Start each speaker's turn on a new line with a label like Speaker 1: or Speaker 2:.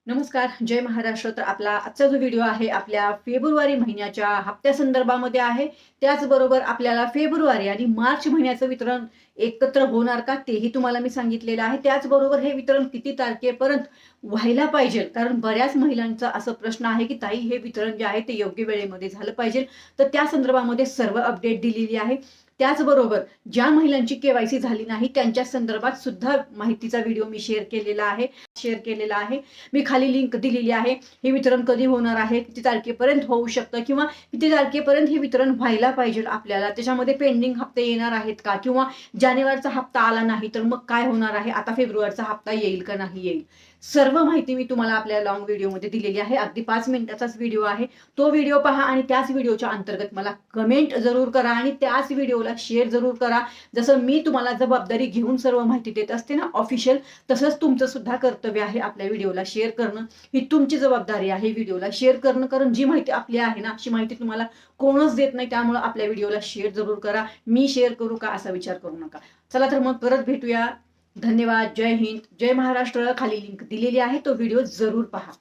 Speaker 1: नमस्कार, जय महाराष्ट्र. तर आपला आजचा जो व्हिडिओ आहे आपल्या फेब्रुवारी महिन्याच्या हप्त्यासंदर्भामध्ये आहे. त्याचबरोबर आपल्याला फेब्रुवारी आणि मार्च महिन्याचं वितरण एकत्र होणार का तेही तुम्हाला मी सांगितलेलं आहे. त्याचबरोबर हे वितरण किती तारखेपर्यंत व्हायला पाहिजे, कारण बऱ्याच महिलांचा असा प्रश्न आहे की ताई हे वितरण जे आहे ते योग्य वेळेमध्ये झालं पाहिजे. तर त्या संदर्भामध्ये सर्व अपडेट दिलेली आहे. त्याचबरोबर ज्या महिलांची केवायसी झाली नाही त्यांच्या संदर्भात सुद्धा माहितीचा व्हिडिओ मी शेअर केलेला आहे. मी खाली लिंक दिलेली आहे. हे वितरण कधी होणार आहे, किती तारखेपर्यंत होऊ शकतं किंवा किती तारखेपर्यंत हे वितरण व्हायला पाहिजे आपल्याला, त्याच्यामध्ये पेंडिंग हप्ते येणार आहेत का, किंवा जानेवारीचा हप्ता आला नाही तर मग काय होणार आहे, आता फेब्रुवारीचा हप्ता येईल का नाही येईल, सर्व माहिती मी तुम्हाला आपल्या लॉंग व्हिडिओमध्ये दिलेली आहे. अगदी 5 मिनिटाचाच व्हिडिओ आहे. तो व्हिडिओ पहा आणि त्याच व्हिडिओच्या अंतर्गत मला कमेंट जरूर करा आणि त्याच व्हिडिओला शेअर जरूर करा. जसं मी तुम्हाला जबाबदारी घेऊन सर्व माहिती देत असते ना ऑफिशियल, तसंच तुमचं सुद्धा कर्तव्य आहे आपल्या व्हिडिओला शेअर करणं. ही तुमची जबाबदारी आहे व्हिडिओला शेअर करणं, कारण जी माहिती आपली आहे ना अशी माहिती तुम्हाला कोणच देत नाही. त्यामुळे आपल्या व्हिडिओला शेअर जरूर करा. मी शेअर करू का असा विचार करू नका. चला तर मग परत भेटूया. धन्यवाद. जय हिंद, जय महाराष्ट्र. खाली लिंक दिलेली आहे, तो व्हिडिओ जरूर पहा.